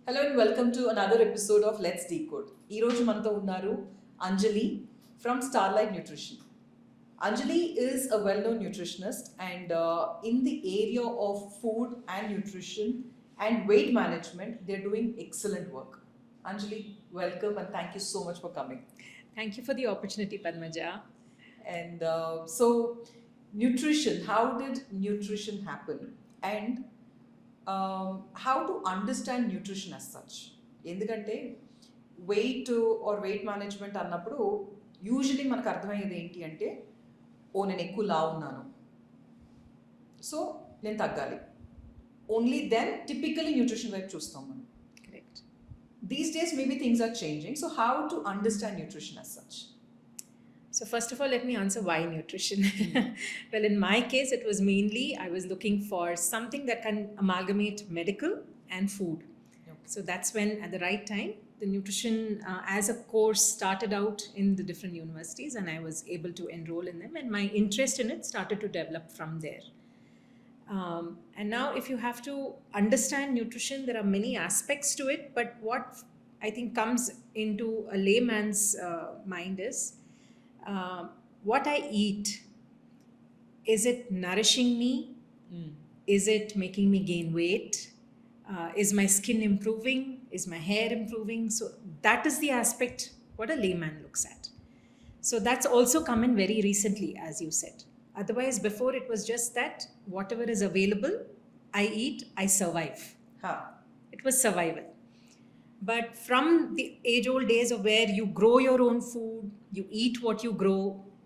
Hello and welcome to another episode of Let's Decode. ఈ రోజు మనతో ఉన్నారు అంజలి from Starlight Nutrition. Anjali is a well-known nutritionist and in the area of food and nutrition and weight management, they're doing excellent work. Anjali, welcome and thank you so much for coming. Thank you for the opportunity, Padmaja. And so, nutrition, how did nutrition happen? And how to understand nutrition as such? ఎందుకంటే wait are weight management అన్నప్పుడు usually మనకు అర్థమయ్యేది ఏంటి అంటే నేను ఎక్కువ లావు ఉన్నాను so నేను తగ్గాలి. ఓన్లీ దెన్ టిపికలీ న్యూట్రిషన్ వైపు చూస్తాం మనం. Correct. These days maybe things are changing. So how to understand nutrition as such? So first of all, let me answer why nutrition. Well, in my case, it was mainly I was looking for something that can amalgamate medical and food. Okay. So that's when, at the right time, the nutrition as a course started out in the different universities, and I was able to enroll in them, and my interest in it started to develop from there. And now, if you have to understand nutrition, there are many aspects to it, but what I think comes into a layman's mind is what I eat. Is it nourishing me? Is it making me gain weight? Is my skin improving? Is my hair improving? So that is the aspect what a layman looks at. So that's also come in very recently, as you said. Otherwise, before it was just that whatever is available, I eat, I survive. Huh. It was survival. But from the age-old days of where you grow your own food, you eat what you grow,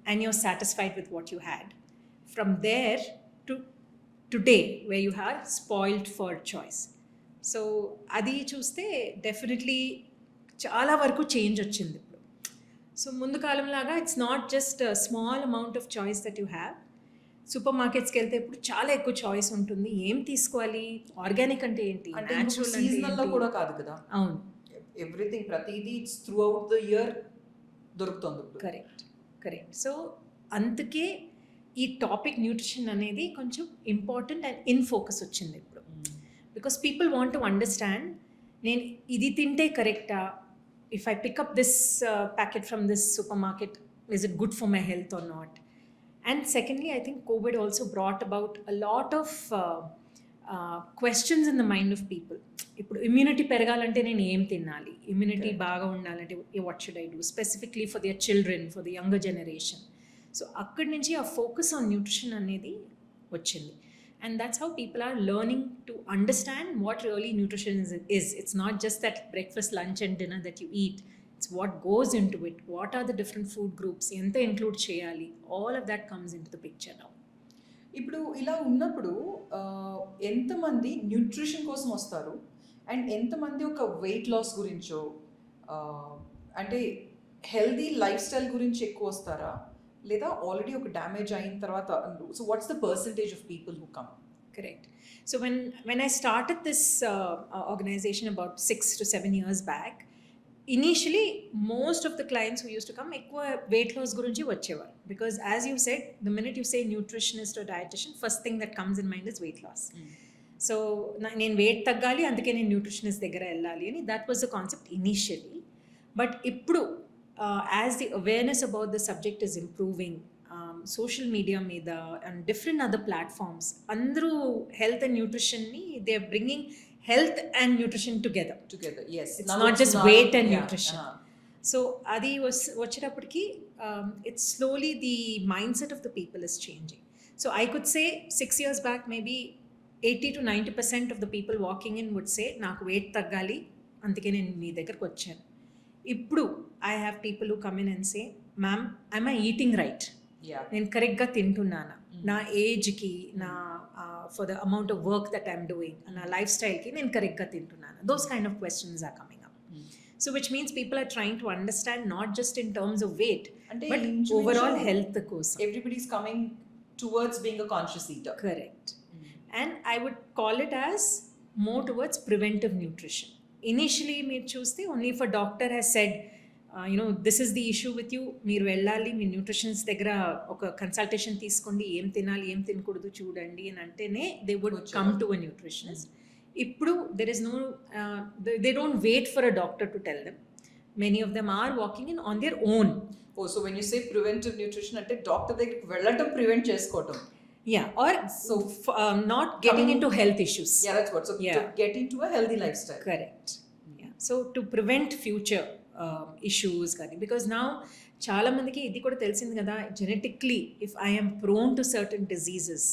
and you're satisfied with what you had. From there to today, where you are spoiled for choice. So, adi chuste definitely chala varaku change వచ్చింది ఇప్పుడు. So ముందు కాలం లాగా it's not just small amount of choice that you have. Super మార్కెట్స్కి వెళ్తే ఇప్పుడు చాలా ఎక్కువ చాయిస్ ఉంటుంది. ఏం తీసుకోవాలి, ఆర్గానిక్ అంటే ఏంటి, అంటే న్యాచురల్ సీజనల్లో కూడా కాదు కదా. అవును, ఎవ్రీథింగ్ ప్రతిదీ it's through out the year దొరుకుతుంది. కరెక్ట్. సో అందుకే ఈ టాపిక్ న్యూట్రిషన్ అనేది కొంచెం ఇంపార్టెంట్ అండ్ ఇన్ ఫోకస్ వచ్చింది ఇప్పుడు. Because people want to understand, నేను ఇది తింటే కరెక్టా, if I pick up this packet from this supermarket, is it good for my health or not? And secondly, I think COVID also brought about a lot of questions in the mind of people. ఇప్పుడు immunity పెరగాలంటే నేను ఏం తినాలి, immunity బాగా ఉండాలంటే what should I do specifically for their children, for the younger generation. So అక్కడి నుంచి ఆ ఫోకస్ ఆన్ న్యూట్రిషన్ అనేది వచ్చింది. And that's how people are learning to understand what really nutrition is. It's not just that breakfast, lunch and dinner that you eat. It's what goes into it. What are the different food groups? ఎంత include చేయాలి? All of that comes into the picture now. ఇప్పుడు ఇలా ఉన్నప్పుడు ఎంతమంది nutrition కోసం వస్తారు and ఎంతమంది ఒక వెయిట్ లాస్ గురించో అంటే హెల్దీ లైఫ్ స్టైల్ గురించి ఎక్కువ వస్తారా, లేదా ఆల్రెడీ ఒక డ్యామేజ్ అయిన తర్వాత? So what's the percentage of people who come? Correct. So when I started this organization about 6 to 7 years back, initially most of the clients who used to come ఎక్కువ weight loss గురించి వచ్చేవారు. Because as you said, the minute you say nutritionist or dietitian, first thing that comes in mind is weight loss. So నేను wait తగ్గాలి, అందుకే నేను nutritionist దగ్గర వెళ్ళాలి అని, that was the concept initially. But ఇప్పుడు as the awareness about the subject is improving, social media మీద and different other platforms, అందరూ health and nutrition ని they are bringing health and nutrition together. Yes, it's not just weight and nutrition. So adi వచ్చేటప్పటికి it's slowly the mindset of the people is changing. So I could say 6 years back maybe 80 to 90% of the people walking in would say నాకు weight తగ్గాలి, అందుకే నేను మీ దగ్గరకు వచ్చాను. ఇప్పుడు I have people who come in and say, ma'am, am I eating right? నేను కరెక్ట్గా తింటున్నానా, నా ఏజ్కి, నా for the amount of work that I'm doing, నా లైఫ్ స్టైల్కి నేను కరెక్ట్గా తింటున్నాను? Those kind of questions are coming up. So which means people are trying to understand not just in terms of weight, but overall health కోసం. Everybody is coming towards being a conscious eater. Correct. And I would call it as more towards preventive nutrition. Initially మీరు చూస్తే only for doctor has said, this is the issue with you, మీరు వెళ్ళాలి మీ nutritions దగ్గర ఒక consultation తీసుకోండి, ఏం తినాలి ఏం తినకూడదు చూడండి అని అంటేనే they would come to a nutritionist. ఇప్పుడు there is no they don't wait for a doctor to tell them. Many of them are walking in on their own. Oh so when you say preventive nutrition అంటే doctor దగ్గరికి వెళ్ళటం prevent చేసుకోవటం. Yeah, or So, not getting coming- into health issues. Yeah, that's what. So Yeah. to get into a healthy lifestyle. Correct. Yeah. So to prevent future issues కానీ because now చాలా మందికి ఇది కూడా తెలిసింది కదా, genetically if I am prone to certain diseases,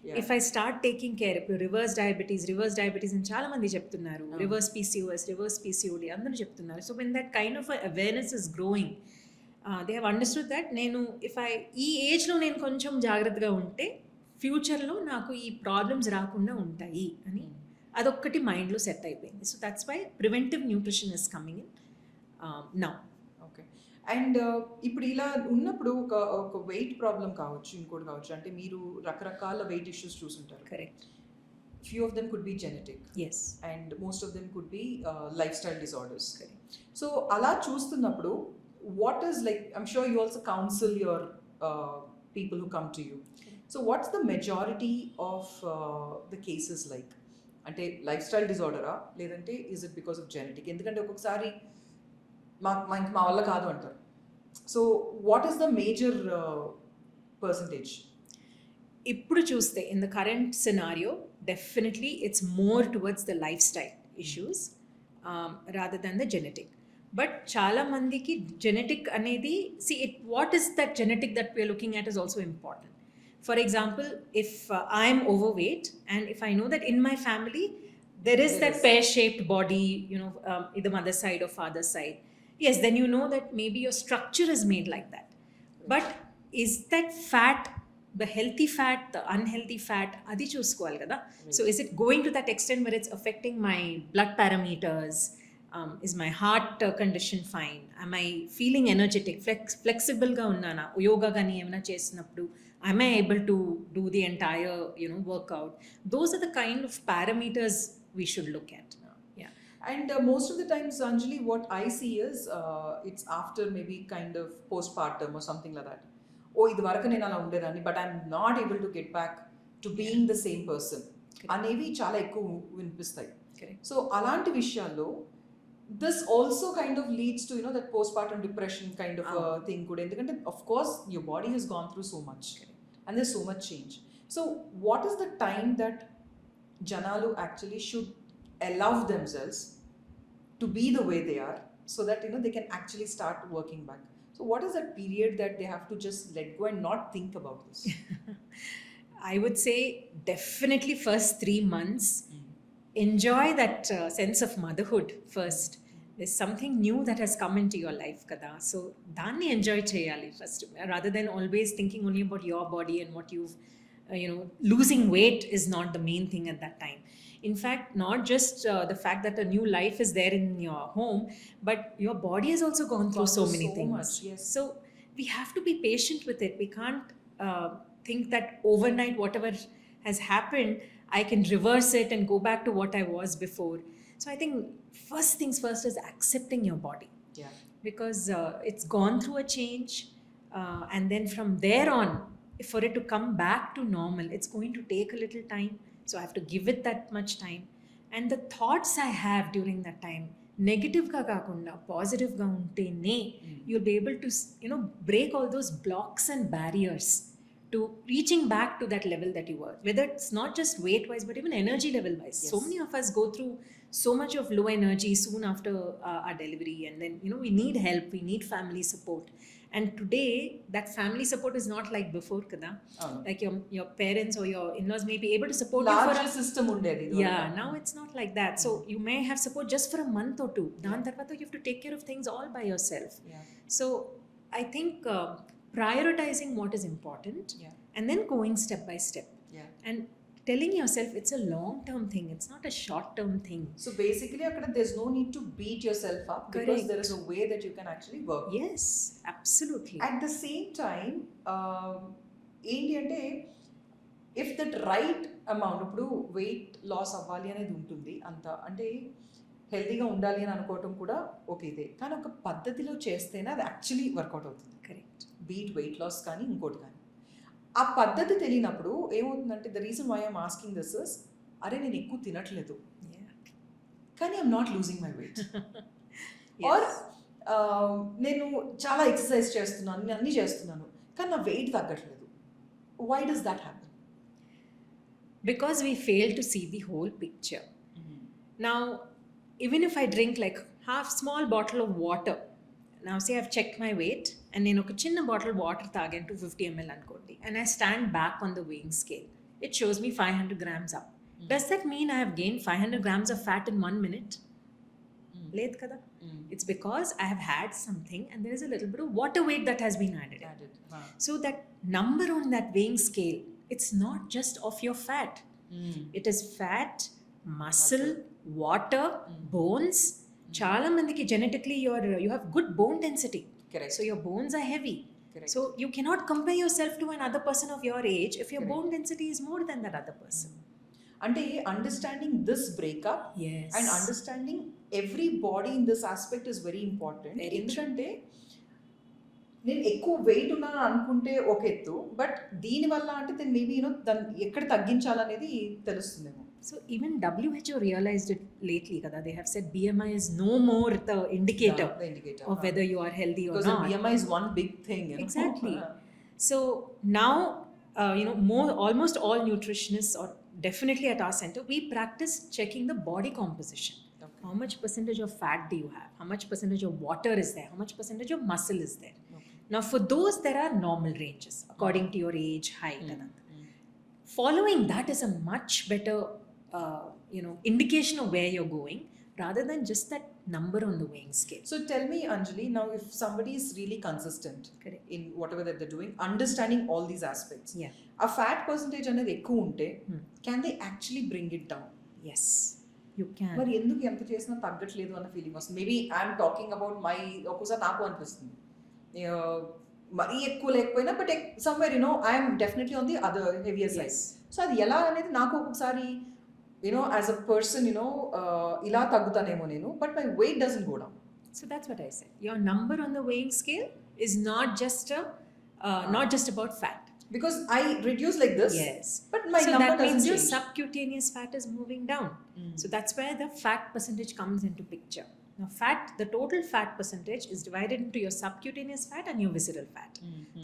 Yeah. if I start taking care, ఇప్పుడు reverse diabetes అని చాలా మంది చెప్తున్నారు, రివర్స్ PCOS, రివర్స్ PCOD అందరూ చెప్తున్నారు. So when that kind of awareness is growing, they have understood that నేను ఈ ఏజ్లో నేను కొంచెం జాగ్రత్తగా ఉంటే ఫ్యూచర్లో నాకు ఈ ప్రాబ్లమ్స్ రాకుండా ఉంటాయి అని అదొక్కటి మైండ్లో సెట్ అయిపోయింది. So that's why preventive nutrition is coming in now. Okay. And ఇప్పుడు ఇలా ఉన్నప్పుడు ఒక వెయిట్ ప్రాబ్లం కావచ్చు, ఇంకోటి కావచ్చు, అంటే మీరు రకరకాల వెయిట్ ఇష్యూస్ చూసుంటారు. Correct. Few of them could be genetics. And most of them could be lifestyle disorders. Correct. So అలా చూస్తున్నప్పుడు what is like, I'm sure you also counsel your people who come to you. So what's the majority of the cases like? అంటే lifestyle డిజార్డరా లేదంటే is it because of genetic? ఎందుకంటే ఒక్కొక్కసారి మా వల్ల కాదు అంటారు. So what is the major percentage? ఇప్పుడు చూస్తే in the current scenario definitely it's more towards the lifestyle issues rather than the genetic. But చాలా మందికి జెనెటిక్ అనేది what is that genetic that we're looking at is also important. For example, if I am overweight and if I know that in my family there is that pear-shaped body, either mother side or father side, yes, then you know that maybe your structure is made like that. But is that fat, the healthy fat, the unhealthy fat, adi chuskoval kada? So is it going to that extent where it's affecting my blood parameters? Is my heart condition fine? Am I feeling energetic, flexible ga unnana? Yoga gani emana chesinappudu am I able to do the entire workout? Those are the kind of parameters we should look at. Yeah. And most of the times, Anjali, what I see is it's after maybe kind of postpartum or something like that. Oh, idu varaku nenu ala undedani, but I'm not able to get back to being the same person. Anevi chaala ekku vinpistayi. So alanti vishayallo this also kind of leads to that postpartum depression kind of thing kuda, endukante of course your body has gone through so much and there's so much change. So what is the time that janalu actually should allow themselves to be the way they are so that they can actually start working back? So what is that period that they have to just let go and not think about this? I would say definitely first 3 months enjoy that sense of motherhood first. There's something new that has come into your life kada, so danni enjoy cheyali first rather than always thinking only about your body and what you've losing weight is not the main thing at that time. In fact, not just the fact that a new life is there in your home, but your body has also gone through so many things much, yes. So we have to be patient with it. We can't think that overnight whatever has happened I can reverse it and go back to what I was before. So I think first things first is accepting your body. Yeah. Because it's gone through a change, and then from there on, for it to come back to normal, it's going to take a little time. So I have to give it that much time. And the thoughts I have during that time, negative ga kaakunda positive ga untene, you'll be able to break all those blocks and barriers to reaching back to that level that you were, whether it's not just weight wise but even energy level wise. Yes. So many of us go through so much of low energy soon after our delivery, and then we need help, we need family support. And today that family support is not like before kada. Like your parents or your in-laws may be able to support you for a system undedi. Yeah, now it's not like that. So you may have support just for a month or two, dan tarvata you have to take care of things all by yourself. Yeah. So I think prioritizing what is important, and then going step by step, and telling yourself it's a long term thing, it's not a short term thing. So basically akada there's no need to beat yourself up. Correct. Because there is a way that you can actually work. Yes, absolutely. At the same time ఏంటి అంటే if that right amount ఇప్పుడు weight loss అవ్వాలి అనేది ఉంటుంది అంత, అంటే హెల్తీగా ఉండాలి అని అనుకోవటం కూడా ఓకే ఇదే, కానీ ఒక పద్ధతిలో చేస్తేనే అది యాక్చువల్లీ వర్కౌట్ అవుతుంది. కరెక్ట్. బీట్ వెయిట్ లాస్ కానీ ఇంకోటి కానీ ఆ పద్ధతి తెలియనప్పుడు ఏమవుతుందంటే the reason why I'm asking this is అరే నేను ఎక్కువ తినట్లేదు Yeah. కానీ I'm not losing my weight Yes. Or నేను చాలా ఎక్సర్సైజ్ చేస్తున్నాను, నేను అన్నీ చేస్తున్నాను కానీ నా వెయిట్ తగ్గట్లేదు. Why does that happen? Because we fail to see the whole picture. Now, even if I drink like half small bottle of water, now say I've checked my weight and నేను ఒక చిన్న bottle water తాగాను 250 ml అనుకోండి, and I stand back on the weighing scale, it shows me 500 grams up. Does that mean I have gained 500 grams of fat in 1 minute? లేదు కదా. It's because I have had something and there is a little bit of water weight that has been added. So that number on that weighing scale, it's not just of your fat. It is fat, muscle, water, bones. చాలా మందికి genetically you have good bone density. Correct. So your bones are heavy. Correct. So you cannot compare yourself to another person of your age if your bone density is more than that other person. అంటే understanding this breakup Yes. And understanding every body in this aspect is very important. Very true. ఎందుకంటే నేను ఎక్కువ wait ఉన్నాను అనుకుంటే ఒక ఎత్తు, but దీనివల్ల అంటే నేను మేబీ దాన్ని ఎక్కడ తగ్గించాలనేది తెలుస్తుందేమో. So even WHO realized it lately, kada. They have said BMI is no more the indicator The indicator. of whether you are healthy or Because not. BMI is one big thing. Exactly. So now, almost all nutritionists, or definitely at our center, we practice checking the body composition. Okay. How much percentage of fat do you have? How much percentage of water is there? How much percentage of muscle is there? Okay. Now, for those, there are normal ranges according to your age, height, and other. Mm. Following that is a much better, indication of where you're going, rather than just that number on the weighing scale. So tell me, Anjali, now if somebody is really consistent Correct. in whatever that they're doing, understanding all these aspects, Yeah. a fat percentage అనేది ఎక్కువ ఉంటే can they actually bring it down? Yes, you can. మరి ఎందుకు ఎంత చేసినా తగ్గట్లేదు అన్న feeling వస్తుంది. Maybe I'm talking about my, ఒక్కోసారి నాకు అనిపిస్తుంది మరీ ఎక్కువ లేకపోయినా, but somewhere I'm definitely on the other heavier side. Yes. So అది ఎలా అనేది నాకు ఒక్కొక్కసారి యాజ్ అ పర్సన్ ఇలా తగ్గుతానేమో నేను, but my weight doesn't go down. So that's what I said. Your number on the weighing scale is not just about fat. Because I reduce like this, Yes. but my So number that means doesn't your change. subcutaneous fat is moving down. So that's where the fat percentage comes into picture. Now, the total fat percentage is divided into your subcutaneous fat and your visceral fat.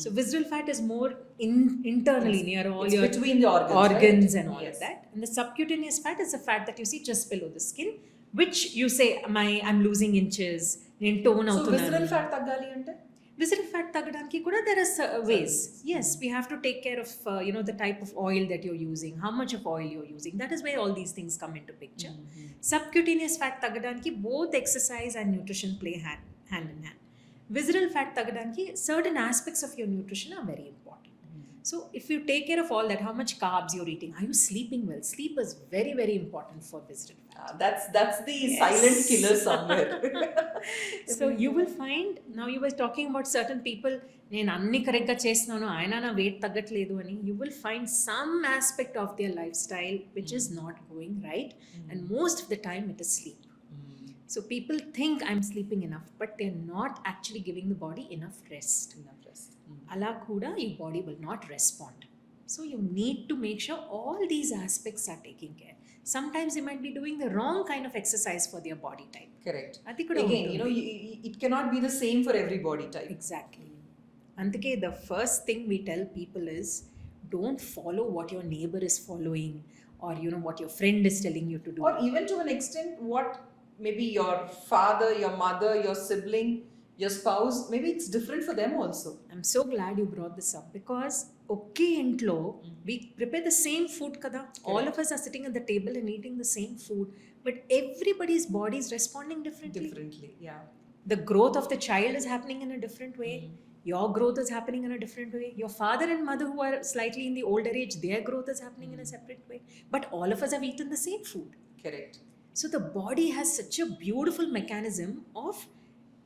So visceral fat is more internally near all It's your between the organs, organs right? and all Yes. of that. And the subcutaneous fat is the fat that you see just below the skin, which you say, I'm losing inches, నేను tone So అవుతున్నాను. visceral fat తగ్గాలి అంటే Visceral fat తగ్గడానికి కూడా there are ways. Yes, we have to take care of the type of oil that you're using, how much of oil you're using. That is where all these things come into picture. Subcutaneous fat తగ్గడానికి both exercise and nutrition play hand in hand. Visceral fat తగ్గడానికి certain aspects of your nutrition are very important. So if you take care of all that, how much carbs you're eating, are you sleeping well? Sleep is very, very important for visceral fat. that's the Yes. silent killer somewhere. So you will find, now you were talking about certain people, నేను అన్ని కరెక్ట్గా చేస్తున్నాను ఆయన నా weight తగ్గట్లేదు అని, you will find some aspect of their lifestyle which is not going right, and most of the time it is sleep. So people think I'm sleeping enough, but they're not actually giving the body enough rest. అలా కూడా your body will not respond. So you need to make sure all these aspects are taken care. Sometimes they might be doing the wrong kind of exercise for their body type. Correct. అది కూడా Again, ఉంటుంది. it cannot be the same for every body type. Exactly. అందుకే the first thing we tell people is, don't follow what your neighbor is following, or what your friend is telling you to do. Or even to an extent what maybe your father, your mother, your sibling, your spouse, maybe it's different for them also. I'm so glad you brought this up, because ఒకే ఇంట్లో we prepare the same food kada. All of us are sitting at the table and eating the same food, but everybody's body is responding differently. Yeah. The growth of the child is happening in a different way. Your growth is happening in a different way. Your father and mother who are slightly in the older age, their growth is happening in a separate way. But all of us have eaten the same food. Correct. So the body has such a beautiful mechanism of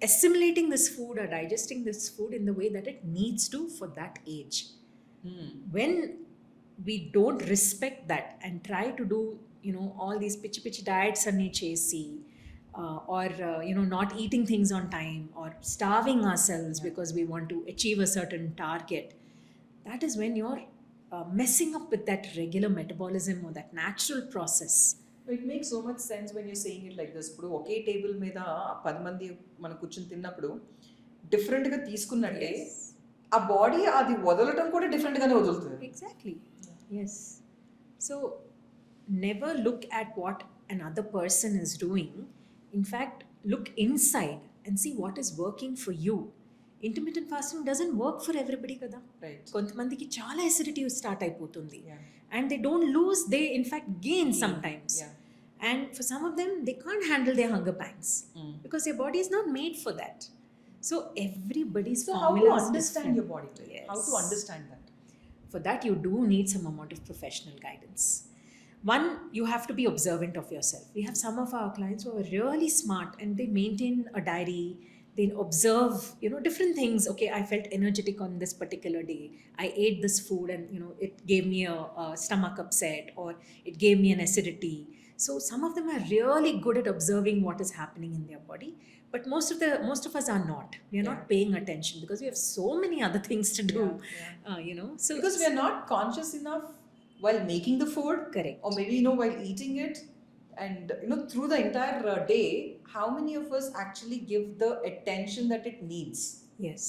assimilating this food or digesting this food in the way that it needs to for that age. When we don't respect that and try to do all these pitch diets anni chesi, or not eating things on time, or starving ourselves because we want to achieve a certain target, that is when your messing up with that regular metabolism or that natural process. It make so much sense when you saying it like this. ఇప్పుడు ఒకే table మీద 10 మంది మనం కూర్చొని తిన్నప్పుడు డిఫరెంట్గా తీసుకున్నట్టే ఆ body అది వదలటం కూడా డిఫరెంట్గానే వదులుతుంది. Exactly. Yes. So never look at what another person is doing. In fact, look inside and see what is working for you. Intermittent fasting doesn't work for everybody kada. Right. కొంతమందికి చాలా acidity start అయిపోతుంది Yeah. and they don't lose, they in fact gain sometimes. Yeah. And for some of them they can't handle their hunger pangs because their body is not made for that. So everybody's So how to formula is understand different. your body type? Yes. How to understand that? For that you do need some amount of professional guidance. One, you have to be observant of yourself. We have some of our clients who are really smart and they maintain a diary. They observe, different things. Okay, I felt energetic on this particular day. I ate this food and, it gave me a stomach upset or it gave me an acidity. So some of them are really good at observing what is happening in their body. But most of us are not. We are not paying attention because we have so many other things to do. So Because we are not conscious enough while making the food, correct. or maybe while eating it, and through the entire day, how many of us actually give the attention that it needs? Yes.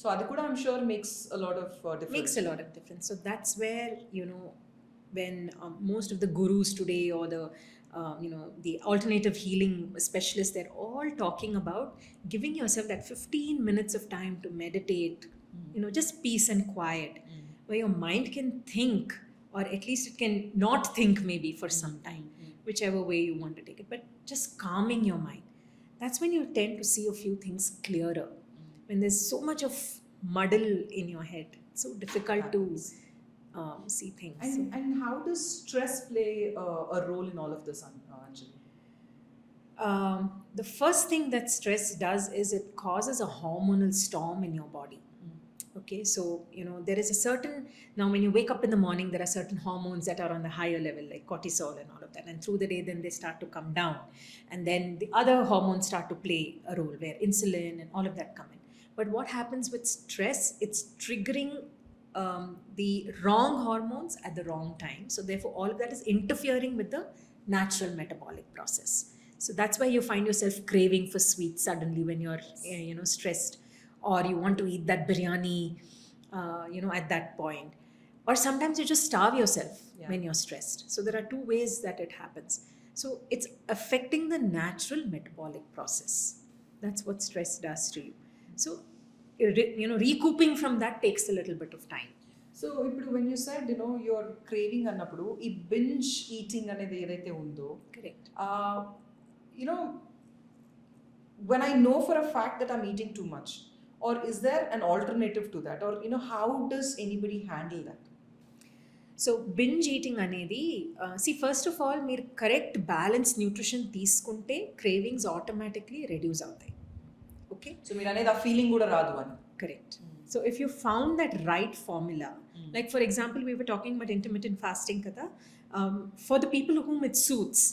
So adi kuda I'm sure makes a lot of difference. Makes a lot of difference. So that's where when most of the gurus today or the alternative healing specialists, they're all talking about giving yourself that 15 minutes of time to meditate, just peace and quiet, where your mind can think, or at least it can not think maybe for some time, whichever way you want to take it, but just calming your mind. That's when you tend to see a few things clearer. When there's so much of muddle in your head, it's so difficult to see things. And how does stress play a role in all of this, Anjali? The first thing that stress does is it causes a hormonal storm in your body. Okay, so there is a certain, now when you wake up in the morning, there are certain hormones that are on the higher level, like cortisol and all of that, and through the day then they start to come down, and then the other hormones start to play a role, where insulin and all of that come in. But what happens with stress, it's triggering the wrong hormones at the wrong time, so therefore all of that is interfering with the natural metabolic process. So that's why you find yourself craving for sweets suddenly when you're stressed, or you want to eat that biryani at that point, or sometimes you just starve yourself when you're stressed. So there are two ways that it happens. So it's affecting the natural metabolic process. That's what stress does to you. So recouping from that takes a little bit of time. So ఇప్పుడు when you said you're craving అన్నప్పుడు ఈ binge eating అనేది ఏదైతే ఉందో, Correct. When I know for a fact that I'm eating too much, or is there an alternative to that, or how does anybody handle that? So binge eating అనేది first of all మీరు correct balance nutrition తీసుకుంటే cravings automatically reduce అవుతాయి. Okay, so మీరు అనేది ఆ feeling కూడా రాదు అని. Correct. So if you found that right formula, like for example we were talking about intermittent fasting కదా, for the people whom it suits,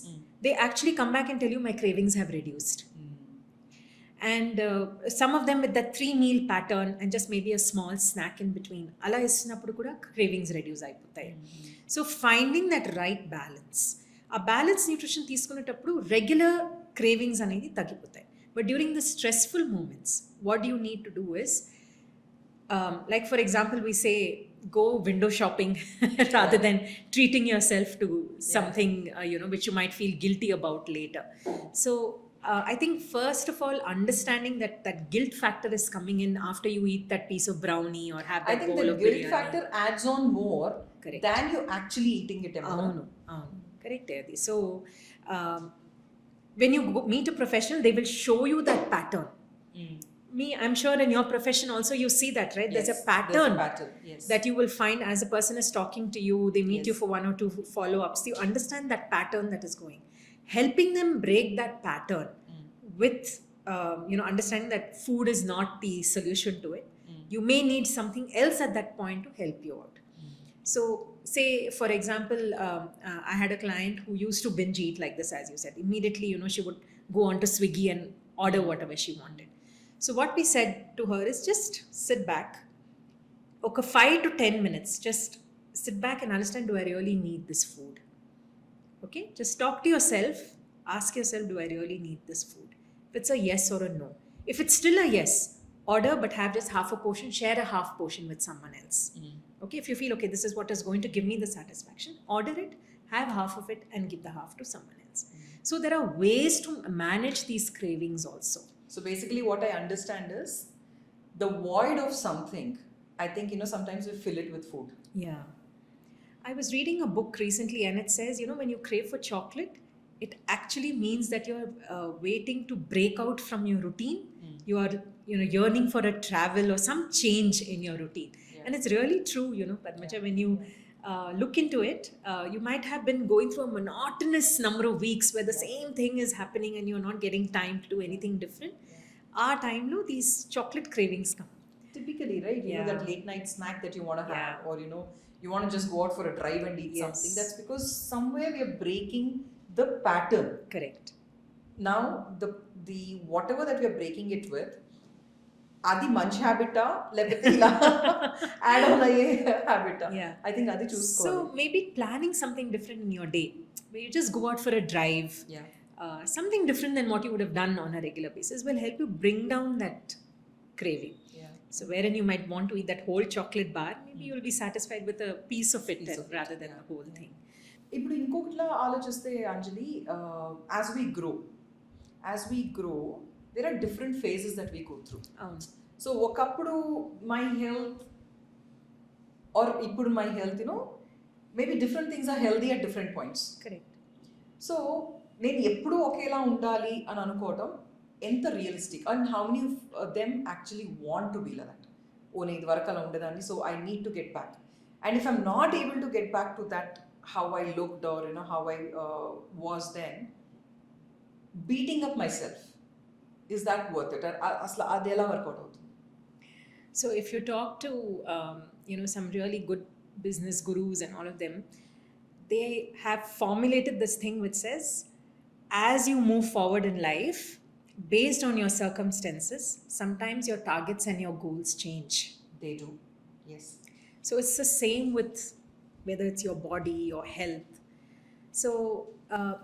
they actually come back and tell you my cravings have reduced. And some of them with that 3-meal pattern and just maybe a small snack in between, ala istinappudu kuda cravings reduce ayipotayi. So finding that right balance, a balanced nutrition తీసుకునేటప్పుడు regular cravings అనేది తగ్గిపోతాయి. But during the stressful moments, what you need to do is, like for example we say go window shopping rather than treating yourself to something which you might feel guilty about later. So I think first of all understanding that guilt factor is coming in after you eat that piece of brownie or have that I think bowl the of guilt biryani. factor adds on more Correct. than you actually eating it. Correct. So when you meet a professional, they will show you that pattern. I'm sure in your profession also you see that, right? Yes, there's a pattern, yes. that you will find as a person is talking to you, they meet Yes. you for 1 or 2 follow-ups, you understand that pattern that is going. Helping them break that pattern with understanding that food is not the solution to it. You may need something else at that point to help you out. So say for example I had a client who used to binge eat like this, as you said. Immediately she would go on to Swiggy and order whatever she wanted. So what we said to her is just sit back, okay, 5 to 10 minutes, just sit back and understand, do I really need this food? Okay, just talk to yourself, ask yourself, do I really need this food? If it's a yes or a no. If it's still a yes, order but have just half a portion, share a half portion with someone else. Okay, if you feel, okay, this is what is going to give me the satisfaction, order it, have half of it, and give the half to someone else. So there are ways to manage these cravings also. So basically, what I understand is the void of something. I think, sometimes we fill it with food. Yeah. I was reading a book recently and it says, when you crave for chocolate, it actually means that you're waiting to break out from your routine. You are, yearning for a travel or some change in your routine. Yeah. And it's really true, Padmaja, when you look into it, you might have been going through a monotonous number of weeks where the same thing is happening and you're not getting time to do anything different. Our time, these chocolate cravings come. Typically, right? You know, that late night snack that you want to have, or you want to just go out for a drive and eat something. That's because somewhere we are breaking the pattern. Correct. Now, the whatever that we are breaking it with, adi manchi habita, lepathe ila add on a habita. Yeah. I think adi choose. So maybe planning something different in your day, where you just go out for a drive. Yeah. Something different than what you would have done on a regular basis will help you bring down that craving. Yeah. So wherein you might want to eat that whole chocolate bar, maybe you'll be satisfied with a piece of it rather than the whole thing. ఇప్పుడు ఇంకొకటిలా ఆలోచిస్తే అంజలి, as we grow there are different phases that we go through. So ఒకప్పుడు my health or ఇప్పుడు my health, maybe different things are healthy at different points. Correct. So నేను ఎప్పుడూ ఒకేలా ఉండాలి అని అనుకోవటం ఎంత realistic, and how many of them actually want to be like that? ఓ నేను ఇది వరకు అలా ఉండేదాన్ని, so I need to get back. And if I'm not able to get back to that how I looked or how I was then, beating up myself, is that worth it? Asla adi ela work out avutundi? So if you talk to some really good business gurus and all of them, they have formulated this thing which says, as you move forward in life, based on your circumstances, sometimes your targets and your goals change. They do, yes. So it's the same with whether it's your body, your health. So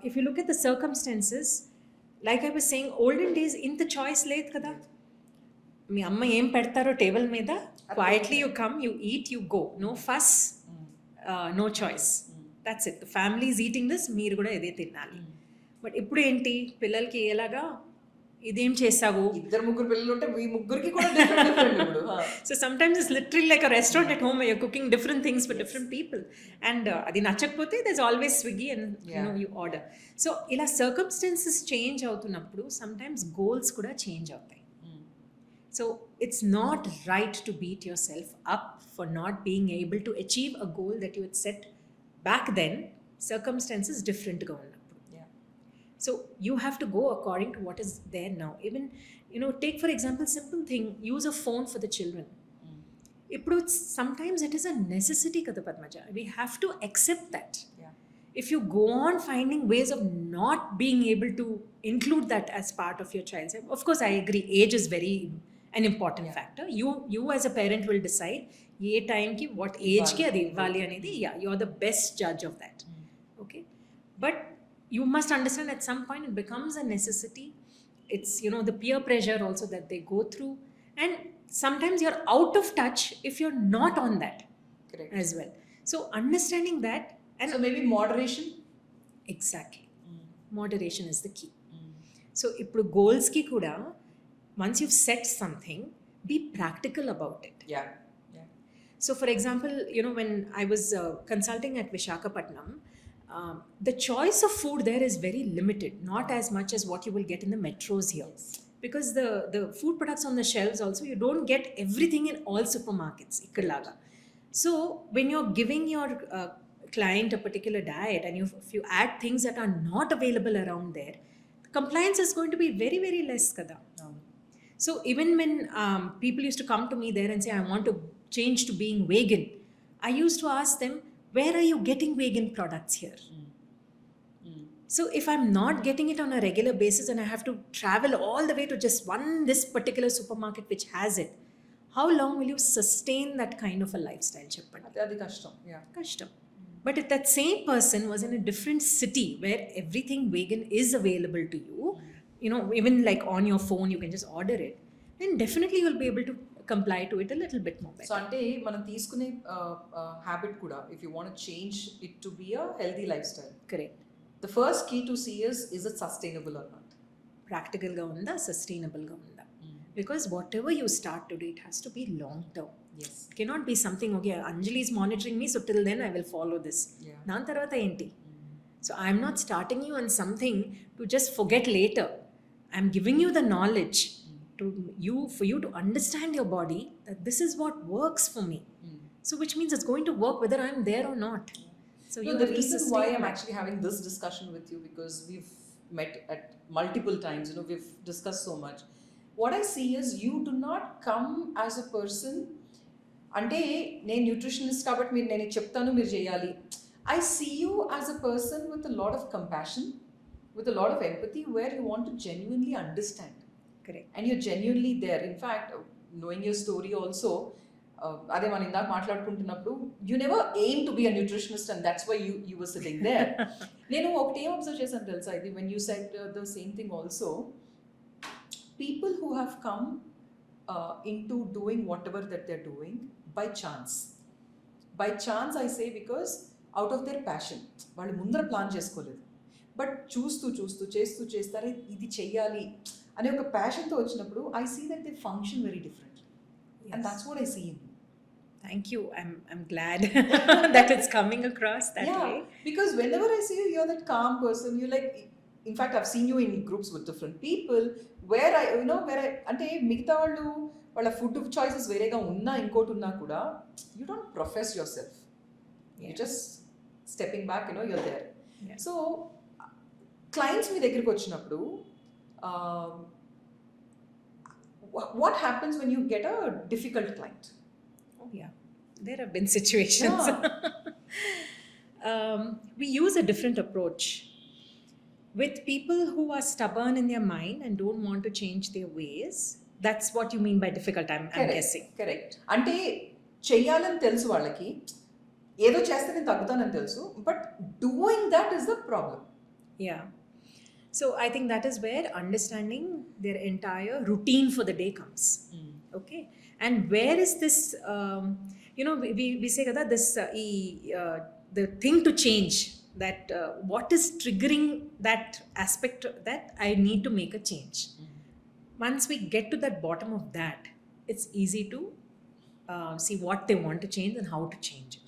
if you look at the circumstances, like I was saying, olden days inta choice లేదు కదా. మీ అమ్మ ఏం పెడతారో table మీద, quietly you come, you eat, you go, no fuss, no choice, that's it. The family is eating this, మీరు కూడా ఇదే తినాలి. బట్ ఇప్పుడు ఏంటి, పిల్లలకి ఎలాగా ఇదేం చేసావు, ఇద్దరు ముగ్గురు పిల్లలు ఉంటే మీ ముగ్గురికి కూడా డిఫరెంట్ ఇప్పుడు. So sometimes it's literally like a restaurant at home, your cooking different things for different people, and అది నచ్చకపోతే there is always Swiggy and you order. So ఇలా సర్కమ్స్టాన్సెస్ చేంజ్ అవుతున్నప్పుడు సమ్టైమ్స్ గోల్స్ కూడా చేంజ్ అవుతాయి. So it's not right to beat yourself up for not being able to achieve a goal that you had set back then, circumstances డిఫరెంట్గా ఉన్నప్పుడు. So you have to go according to what is there now. Even, take for example, simple thing, use a phone for the children. Sometimes it is a necessity, Kada Padmaja. We have to accept that. Yeah. If you go on finding ways of not being able to include that as part of your child's life, of course I agree, age is very an important factor. You as a parent will decide ye time ki what age ki adi ivvali anedi. Yeah, you're the best judge of that. Okay, but you must understand at some point it becomes a necessity. It's the peer pressure also that they go through, and sometimes you're out of touch if you're not on that. Correct. As well. So understanding that, and so maybe moderation. Exactly. Moderation is the key. So ippudu goals ki kuda, once you've set something, be practical about it. Yeah. So for example, when I was consulting at Visakhapatnam, the choice of food there is very limited, not as much as what you will get in the metros here. Yes. Because the food products on the shelves also, you don't get everything in all supermarkets ikkalaga. So when you're giving your client a particular diet and if you add things that are not available around there, the compliance is going to be very, very less kada. So even when people used to come to me there and say, I want to change to being vegan, I used to ask them, where are you getting vegan products here? So if I'm not getting it on a regular basis and I have to travel all the way to just this particular supermarket which has it, how long will you sustain that kind of a lifestyle? Cheppandi. అది కష్టం. Yeah. Kashtam. But if that same person was in a different city where everything vegan is available to you, even like on your phone, you can just order it, then definitely you'll be able to comply to it a little bit more so better. అంటే మనం తీసుకునే habit కూడా if you want change it to be a healthy lifestyle, Correct. The first key to see is it sustainable or not. Practical ga unda, sustainable ga unda. Because whatever you start to do, it has to be long term. Yes. It cannot be something, okay, Anjali is monitoring me, so till then I will follow this. Yeah. Nan tarvata enti? So I'm not starting you on something to just forget later. I'm giving you the knowledge for you to understand your body that this is what works for me. So which means it's going to work whether I'm there or not. So No, you the have to reason sustain why I'm that. actually having this discussion with you, because we've met at multiple times, we've discussed so much. What I see is you do not come as a person, అంటే నేను nutritionist కాబట్టి నేను ఇది చెప్తాను మీరు చేయాలి. I see you as a person with a lot of compassion, with a lot of empathy, where you want to genuinely understand. Correct. And you're genuinely there. In fact, knowing your story also, అదే మనం ఇందాక మాట్లాడుకుంటున్నప్పుడు you never aim to be a nutritionist and that's why you were sitting there. నేను ఒకటి ఏం observe చేశాను తెలుసా, ఇది when you said the same thing also, people who have come in to doing whatever that they are doing by chance. By chance I say because out of their passion. వాళ్ళు ముందర plan చేసుకోలేదు, but చూస్తూ చూస్తూ చేస్తూ చేస్తారే ఇది చెయ్యాలి అనే ఒక ప్యాషన్తో వచ్చినప్పుడు I see that they function very different. Yes. And that's what I see in you. Thank you. I'm glad that it's coming across that way. Because whenever I see you, you're that calm person. You're like, in fact, I've seen you in groups with different people where I అంటే మిగతా వాళ్ళు వాళ్ళ food choices వేరేగా ఉన్నా ఇంకోటి ఉన్నా కూడా you don't profess yourself, you just stepping back, you're there. So clients మీ దగ్గరికి వచ్చినప్పుడు what happens when you get a difficult client? Oh yeah, there have been situations. We use a different approach with people who are stubborn in their mind and don't want to change their ways. That's what you mean by difficult, I'm guessing. Correct. అంటే చెయ్యాలని తెలుసు వాళ్ళకి, ఏదో చేస్తే నేను తగ్గుతానని తెలుసు, but doing that is the problem. Yeah. So I think that is where understanding their entire routine for the day comes. Okay. And where is this, we say kada this, the thing to change, that what is triggering that aspect that I need to make a change. Once we get to that bottom of that, it's easy to see what they want to change and how to change it.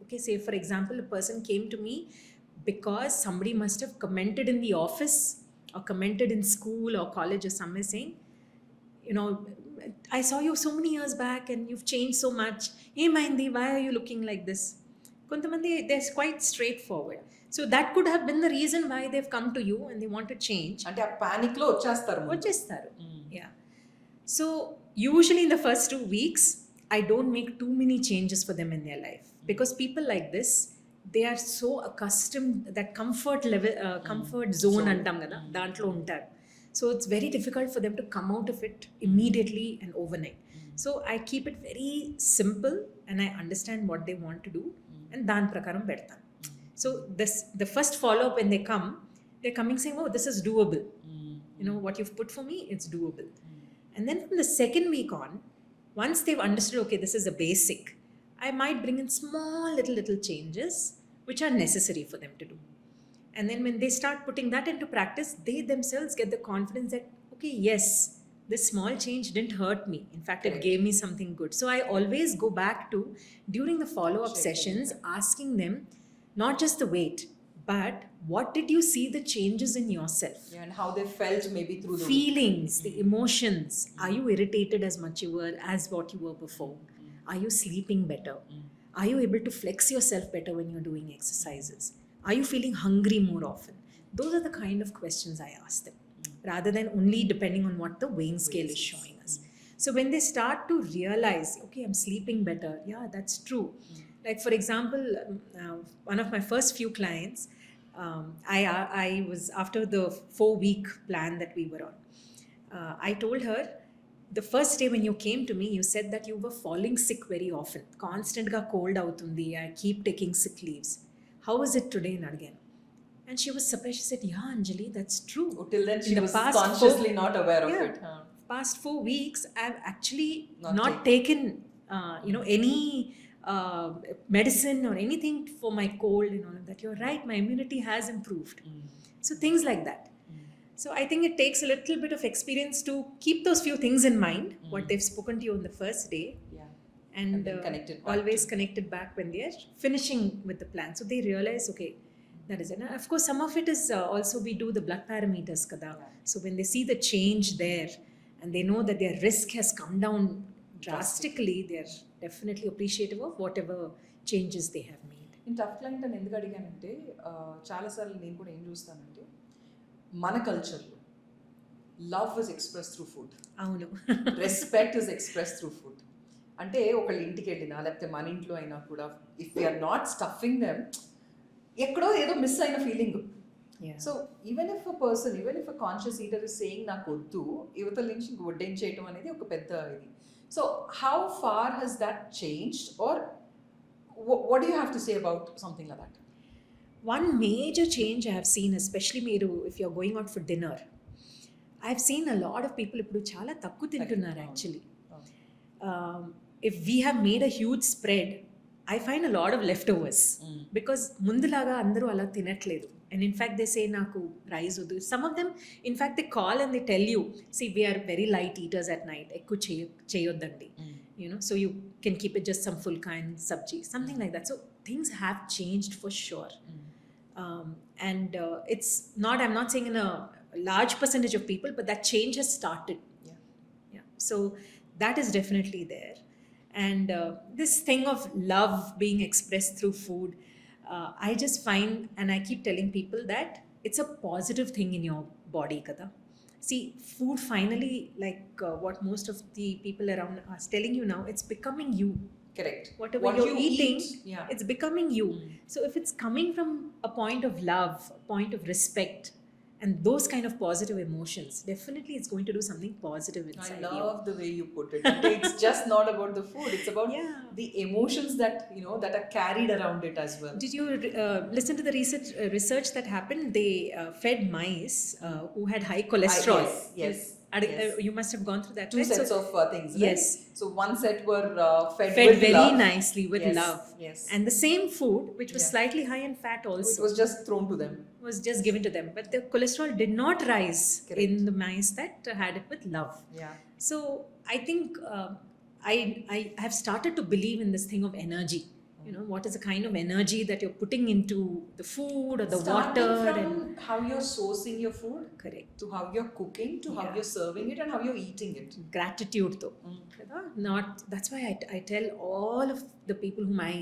Okay. Say for example, a person came to me because somebody must have commented in the office or commented in school or college or somewhere saying, I saw you so many years back and you've changed so much. Hey Mahindi, why are you looking like this? Kontamandi, they're quite straightforward. So that could have been the reason why they've come to you and they want to change. అంటే ఆ panic లో వచ్చేస్తారు. Yeah. So usually in the first 2 weeks, I don't make too many changes for them in their life, because people like this, they are so accustomed, that comfort level, comfort zone antam kada, dantlo untaru. So it's very difficult for them to come out of it immediately and overnight. So I keep it very simple and I understand what they want to do and dan prakaram pedtanu. So the first follow up when they come, they're coming saying, oh, this is doable. What you've put for me, it's doable. And then from the second week on, once they've understood, okay, this is a basic, I might bring in small little changes which are necessary for them to do. And then when they start putting that into practice, they themselves get the confidence that, okay, yes, this small change didn't hurt me. In fact, it gave me something good. So I always go back to, during the follow-up sessions, asking them not just the weight, but what did you see the changes in yourself? Yeah, and how they felt maybe through the feelings, the emotions. Are you irritated as much you were as what you were before? Are you sleeping better? Are you able to flex yourself better when you're doing exercises? Are you feeling hungry more often? Those are the kind of questions I ask them, rather than only depending on what the weighing scale is showing us. So when they start to realize, okay, I'm sleeping better, yeah, that's true. Like for example, one of my first few clients, I was, after the 4-week plan that we were on, I told her, the first day when you came to me, you said that you were falling sick very often. Constant ga cold outundi. I keep taking sick leaves. How is it today? And again. And she was surprised. She said, "Yeah, Anjali, that's true." Oh, till then In she the was past consciously not aware of Yeah. it. Huh? Past 4 weeks, I've actually Not not taken, any medicine or anything for my cold and all of that. You're right, my immunity has improved. So things like that. So I think it takes a little bit of experience to keep those few things in mind, what they've spoken to you on the first day, Yeah. and then connect it back always to- connect it back when they're finishing with the plan. So they realize, okay, that is it. And of course, some of it is also we do the blood parameters, kada. Yeah. So when they see the change there and they know that their risk has come down drastically, they're definitely appreciative of whatever changes they have made. నేను tough client అని ఎందుకు అడిగానంటే చాలాసార్లు నేను కూడా ఏం చూస్తానంటే మన కల్చర్లో love is express through food, అవును. Respect is express through food. అంటే ఒకళ్ళ ఇంటికి వెళ్ళినా లేకపోతే మన ఇంట్లో అయినా కూడా if we're not stuffing them ఎక్కడో ఏదో మిస్ అయిన feeling. Yeah. So even if a person, even if a conscious eater is saying నాకు వద్దు, యువతల నుంచి వడ్డించేయటం అనేది ఒక పెద్ద ఇది. So how far has that changed, or what do you have to say about something like that? One major change I have seen, especially మీరు if you're going out for dinner, I've seen a lot of people ఇప్పుడు చాలా తక్కువ తింటున్నారు actually. If we have made a huge spread, I find a lot of leftovers because ముందులాగా అందరూ అలా తినట్లేదు. And in fact, they say నాకు rice వద్దు. Some of them, in fact, they call and they tell you, see, we are very light eaters at night. ఎక్కువ చేయొద్దండి. You know, so you can keep it just some fulka and sabji, something like that. So things have changed for sure. And it's not, I'm not saying in a large percentage of people, but that change has started. Yeah. So that is definitely there. And this thing of love being expressed through food, I just find, and I keep telling people that it's a positive thing in your body, kada. See, food finally, like what most of the people around us telling you now, it's becoming you. Correct. Whatever What you're you eating, eat, yeah. it's becoming you. So if it's coming from a point of love, a point of respect, and those kind of positive emotions, definitely it's going to do something positive I inside love the way you put it. It's just not about the food, it's about Yeah. the emotions that, you know, that are carried around it as well. Did you listen to the research that happened? They fed mice who had high cholesterol. Yes. You must have gone through that. Two right? sets of things, right? Yes. So one set were fed with very love. nicely with Yes, love. yes. And the same food, which was Yeah. slightly high in fat also, It was just thrown to them. was just given to them. But the cholesterol did not rise Correct. in the mice that had it with love. Yeah. So I think I have started to believe in this thing of energy. You know, what is the kind of energy that you're putting into the food or the Starting water from and how you're sourcing your food, correct. to how you're cooking, to how Yeah. you're serving it, and how you're eating it. Gratitude though. Kada? Not, that's why I tell all of the people whom I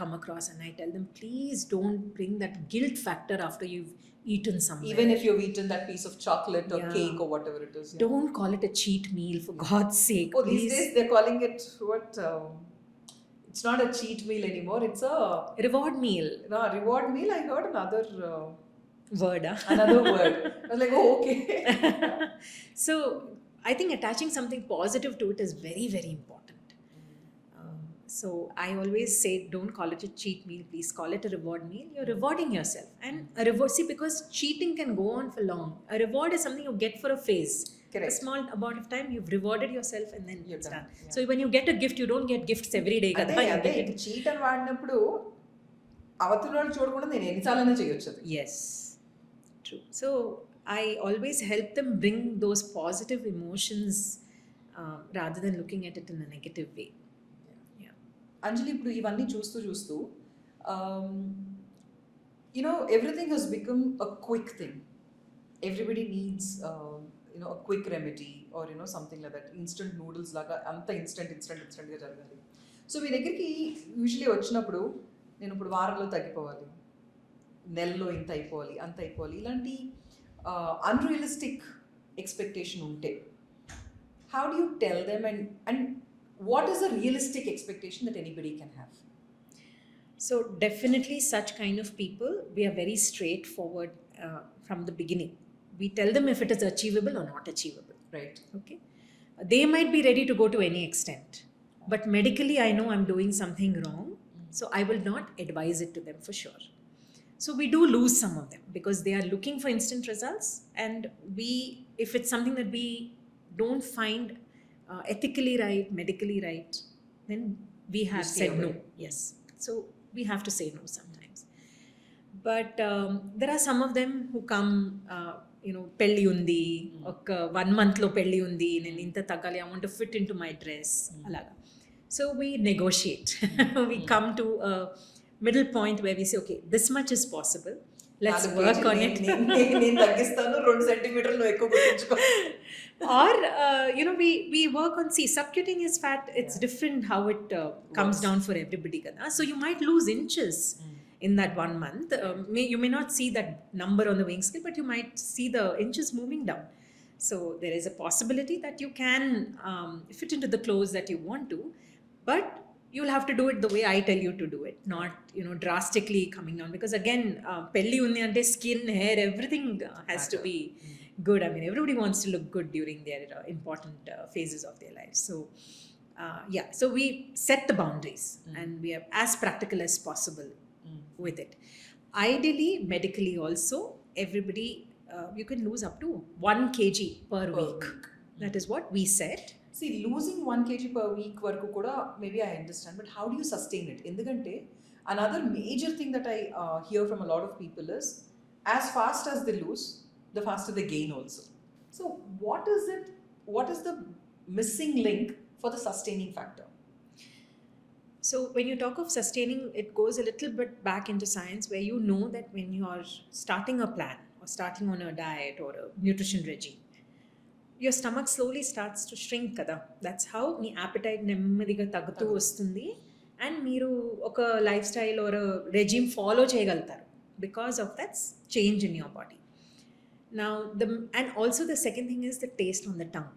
come across, and I tell them, please don't bring that guilt factor after you've eaten somewhere. Even if you've eaten that piece of chocolate or Yeah. cake or whatever it is. Yeah. Don't call it a cheat meal, for God's sake. Oh, these please. days they're calling it what? It's not a cheat meal anymore. It's a Reward meal. no, reward meal. I heard another Word. another word. I was like, oh, okay. So I think attaching something positive to it is very, very important. So I always say, don't call it a cheat meal, please call it a reward meal. You're rewarding yourself. And a reward, see, because cheating can go on for long. A reward is something you get for a phase. Correct. A small amount of time, you've rewarded yourself and then You're it's done. done. Yeah. So when you get a gift, you don't get gifts every day. అదే kada. You అదే get it. Cheat అని వాడినప్పుడు అవతల వాళ్ళు చూడకుండా నేను ఎన్నిసార్లైనా చేయొచ్చు అది. Yes, true. So I always help them bring those positive emotions rather than looking at it in a negative way. అంజలి, ఇప్పుడు ఇవన్నీ చూస్తూ చూస్తూ you know everything has become a quick thing. Everybody needs you know a quick remedy or you know something like that. Instant noodles లాగా అంత ఇన్స్టెంట్గా జరగాలి. So మీ దగ్గరికి usually వచ్చినప్పుడు నేను ఇప్పుడు వారంలో తగ్గిపోవాలి, నెలలో ఇంత అయిపోవాలి, అంత అయిపోవాలి, ఇలాంటి అన్రియలిస్టిక్ ఎక్స్పెక్టేషన్ ఉంటే how do you tell them, and what is a realistic expectation that anybody can have? So definitely such kind of people, we are very straightforward from the beginning. We tell them if it is achievable or not achievable. Right. Okay. they might be ready to go to any extent, but medically I know I'm doing something wrong, so I will not advise it to them for sure. So we do lose some of them because they are looking for instant results, and we, if it's something that we don't find ethically right, medically right, then we have stay said away. no. Yes, so we have to say no sometimes. But there are some of them who come, పెళ్ళి ఉంది, ఒక 1 monthలో పెళ్ళి ఉంది, నేను ఇంత తగ్గాలి, I want to fit in to my dress, అలాగా. So we negotiate, we come to middle point where we say okay this much is possible, let's work on it. నేను తగ్గిస్తాను, 2 సెంటీమీటర్లు ఎక్కువ గుర్తుంచుకో. Or we work on, see, subcutaneous fat, it's different how it comes down for everybody kada. So you might lose inches in that 1 month. You may not see that number on the weighing scale, but you might see the inches moving down. So there is a possibility that you can fit into the clothes that you want to, but you'll have to do it the way I tell you to do it, not drastically coming down, because again pelli undi ante skin, hair, everything has to be good. I mean, everybody wants to look good during their important phases of their life. So so we set the boundaries and we are as practical as possible with it. Ideally, medically also, everybody, you can lose up to 1 kg per week. That is what we set. See, losing 1 kg per week వరకు కూడా maybe I understand, but how do you sustain it? ఎందుకంటే another major thing that I hear from a lot of people is, as fast as they lose, the faster they gain also. So what is the missing link for the sustaining factor? So when you talk of sustaining, it goes a little bit back into science, where you know that when you are starting a plan or starting on a diet or a nutrition regime, your stomach slowly starts to shrink kada. That's how me appetite నెమ్మదిగా తగ్గుతూ వస్తుంది, and మీరు ఒక life style or a regime follow చేయగలుగుతారు because of that change in your body. Now and also the second thing is the taste on the tongue.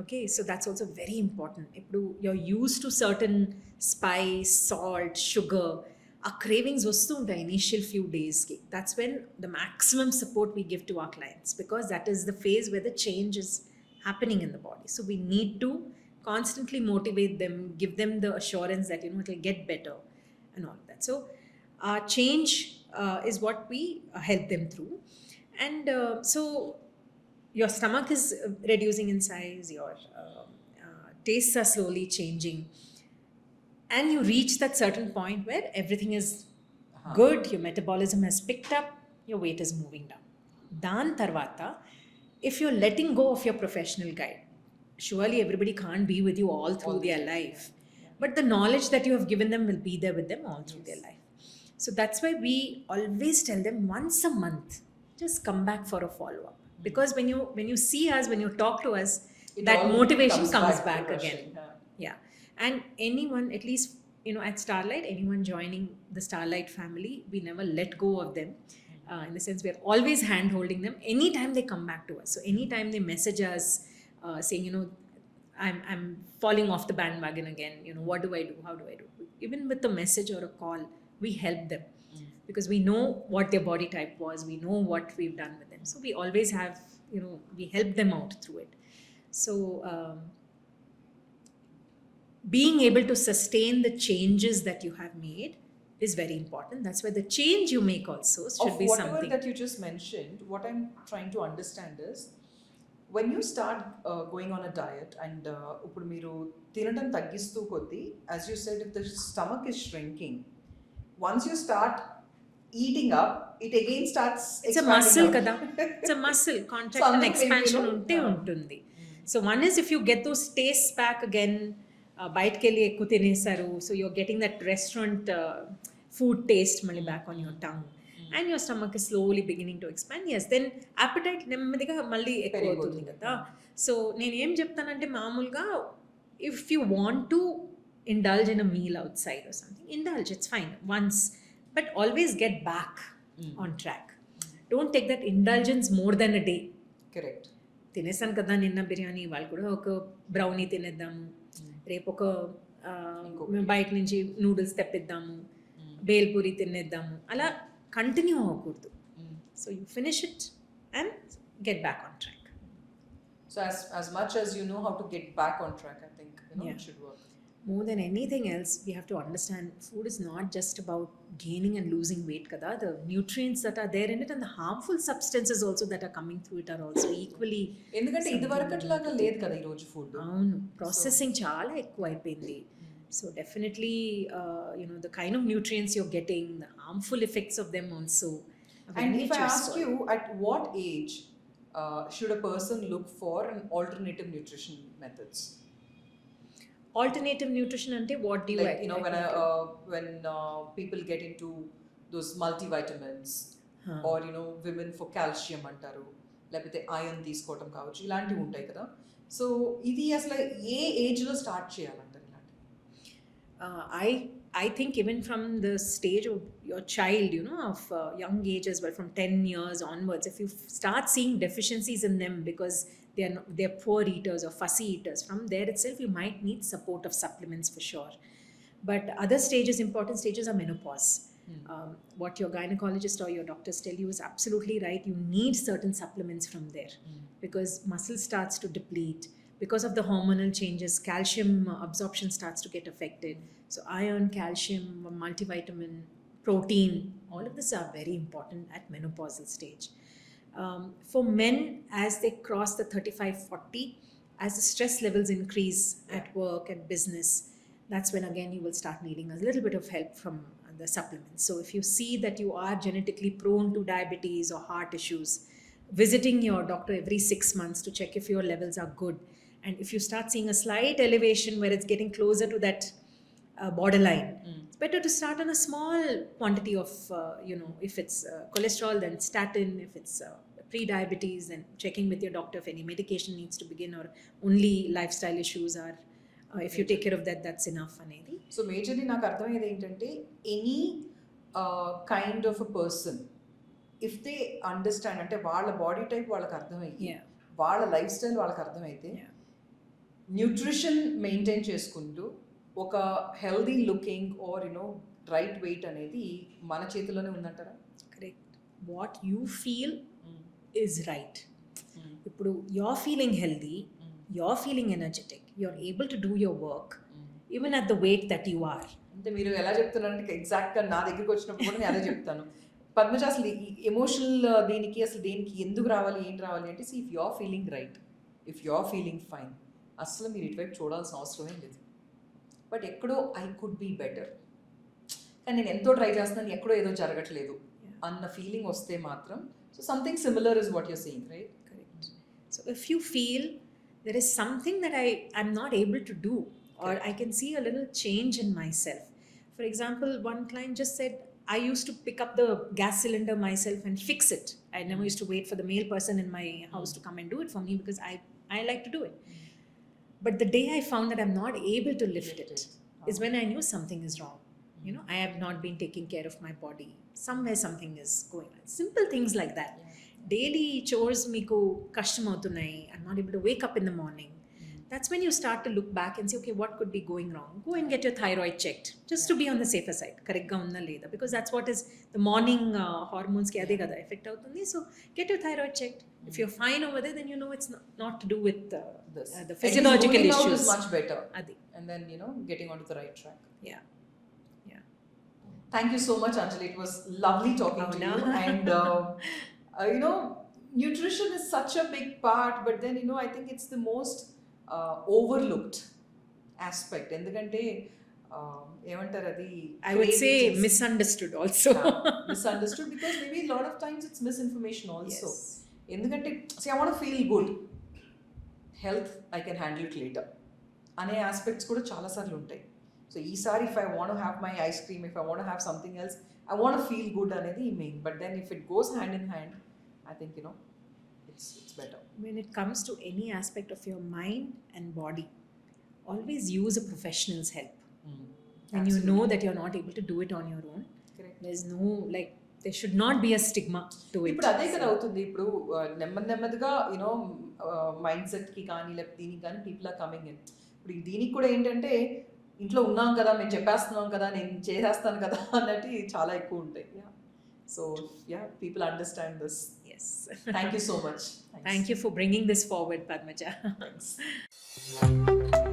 Okay, so that's also very important. If you're used to certain spice, salt, sugar, our cravings vastu untayi initial few days ki. That's when the maximum support we give to our clients, because that is the phase where the change is happening in the body. So we need to constantly motivate them, give them the assurance that it will get better and all that. So change is what we help them through. And so your stomach is reducing in size, your tastes are slowly changing, and you reach that certain point where everything is good, your metabolism has picked up, your weight is moving down. Dan tarvata, if you're letting go of your professional guide, surely everybody can't be with you all through their life, but the knowledge that you have given them will be there with them all through their life. So that's why we always tell them once a month, just come back for a follow-up. Because when you see us, when you talk to us, that motivation comes back again. Yeah. And anyone, at least at Starlight, anyone joining the Starlight family, we never let go of them. In the sense, we are always hand holding them anytime they come back to us. So anytime they message us saying, I'm falling off the bandwagon again, what do I do, how do I do, even with a message or a call, we help them. Because we know what their body type was, we know what we've done with them. So we always have, we help them out through it. So being able to sustain the changes that you have made is very important. That's why the change you make also should be whatever something that you just mentioned. What I'm trying to understand is, when you start going on a diet and ఇప్పుడు మీరు తినడం తగ్గిస్తూ కొద్దీ, as you said, if the stomach is shrinking, once you start eating up, it again starts it's a muscle kada. It's a muscle, contract and expansion unte untundi. So one is, if you get those tastes back again, బయటకి వెళ్ళి ఎక్కువ తినేసారు, so you're getting that restaurant food taste mali back on your tongue, and your stomach is slowly beginning to expand. Yes, then appetite నెమ్మదిగా మళ్ళీ ఎక్కువ అవుతుంది కదా. So నేను ఏం చెప్తానంటే, మామూలుగా if you want to indulge in a meal outside or something, indulge, it's fine once, but always get back on track. Don't take that indulgence more than a day. Correct. తినేసాను కదా నిన్న బిర్యానీ, వాళ్ళు కూడా ఒక బ్రౌనీ తినేద్దాము, రేపు ఒక బయట నుంచి నూడిల్స్ తెప్పిద్దాము, బేల్పూరి తినేద్దాము, అలా కంటిన్యూ అవ్వకూడదు. So you finish it and get back on track. So as much as you know how to get back on track, I think Yeah. it should work. More than anything else, we have to understand food is not just about gaining and losing weight kada. The nutrients that are there in it and the harmful substances also that are coming through it are also equally ఎందుకంటే ఇది something we వరకట్లాగా need to లేదు take కదా care. ఈరోజు food. అవును, processing చాలా ఎక్కువ అయిపోయింది. So definitely the kind of nutrients you're getting, the harmful effects of them also. And if I ask you, at what age should a person look for an alternative nutrition methods? Alternative nutrition ante what do you Like when people get into those multivitamins, or women for calcium అంటారు, లేకపోతే iron తీసుకోవటం కావచ్చు, ఇలాంటివి ఉంటాయి కదా. So ఇది అసలు ఏ age లో స్టార్ట్ చేయాలంటారు ఇలాంటివి? I think even from the stage of your child, of young age as well, from 10 years onwards, if you start seeing deficiencies in them because they're poor eaters or fussy eaters, from there itself you might need support of supplements for sure. But other stages, important stages, are menopause. What your gynecologist or your doctors tell you is absolutely right. You need certain supplements from there because muscle starts to deplete. Because of the hormonal changes, calcium absorption starts to get affected. So iron, calcium, multivitamin, protein, all of this are very important at menopausal stage. For men, as they cross the 35-40, as the stress levels increase at work and business, that's when again you will start needing a little bit of help from the supplements. So if you see that you are genetically prone to diabetes or heart issues, visiting your doctor every 6 months to check if your levels are good. And if you start seeing a slight elevation where it's getting closer to that borderline, it's better to start on a small quantity of, if it's cholesterol, then statin. If it's pre-diabetes, then checking with your doctor if any medication needs to begin or only lifestyle issues are, if you take care of that, that's enough. Anedi. So majorly నాకు అర్థమయ్యేది ఏంటంటే any kind of a person, if they understand, అంటే వాళ్ళ body type వాళ్ళకి అర్థమయ్యి, వాళ్ళ life style వాళ్ళకి అర్థమైతే, న్యూట్రిషన్ మెయింటైన్ చేసుకుంటూ ఒక healthy looking or right weight అనేది మన చేతిలోనే ఉందంటారా? Correct. What you feel is right. ఇప్పుడు you're feeling healthy, you're feeling energetic, you're able to do your work even at the weight that you are. అంటే మీరు ఎలా చెప్తున్నారంటే ఎగ్జాక్ట్గా నా దగ్గరికి వచ్చినప్పుడు కూడా నేను అదే చెప్తాను. పద్మజ, అసలు ఈ ఎమోషనల్ దేనికి, అసలు దేనికి ఎందుకు రావాలి, ఏంటి రావాలి అంటే, if you are feeling right, if you are feeling fine, అసలు మీరు ఇటువైపు చూడాల్సిన అవసరమే లేదు. బట్ ఎక్కడో ఐ కుడ్ బీ బెటర్, కానీ నేను ఎంతో ట్రై చేస్తున్నాను, ఎక్కడో ఏదో జరగట్లేదు అన్న ఫీలింగ్ వస్తే మాత్రం, so something similar is what you're saying, right? Correct. So if you feel there is something that I'm not able to do, or I can see a little change in myself. For example, one client just said, I used to pick up the gas cylinder myself and fix it. I never used to wait for the male person in my house to come and do it for me because I like to do it. But the day I found that I'm not able to lift it is when I knew something is wrong. I have not been taking care of my body. Somewhere something is going on. Simple things like that. Daily chores meeku kashtam avutunnai. I'm not able to wake up in the morning. That's when you start to look back and say, okay, what could be going wrong? Go and get your thyroid checked just to be on the safer side. Correct ga unda leda, because that's what is the morning hormones ki ade kada effect avutundi. So get your thyroid checked. If you're fine over there, then it's not to do with the physiological issues. Is much better. Adi. And then getting onto the right track. Yeah. Thank you so much, Anjali. It was lovely talking to you. And nutrition is such a big part, but then I think it's the most overlooked aspect. Endukante ఏమంటారు అది, I would say misunderstood also. Misunderstood, because maybe a lot of times it's misinformation also. Yes. ఎందుకంటే see, I want to feel good, health I can handle it later అనే aspects కూడా చాలా సార్లు ఉంటాయి. So ఈసారి if I want to have my ice cream, if I want to have something else, I want to feel good అనేది main. But then if it goes hand in hand, I think it's better. When it comes to any aspect of your mind and body, always use a professional's help. When you know that you're not able to do it on your own. Correct. There's no, there should not be a stigma to it. ఇప్పుడు అదే కదా అవుతుంది. ఇప్పుడు నెమ్మదిగా mind సెట్కి కానీ లేకపోతే దీనికి కానీ పీపుల్ ఆర్ కమింగ్ ఇన్. ఇప్పుడు దీనికి కూడా ఏంటంటే, ఇంట్లో ఉన్నాం కదా, మేము చెప్పేస్తున్నాం కదా, నేను చేసేస్తాను కదా అన్నట్టు చాలా ఎక్కువ ఉంటాయి. So people understand this. Yes. Thank you so much. Thank you for bringing this forward, Padmaja. Thanks.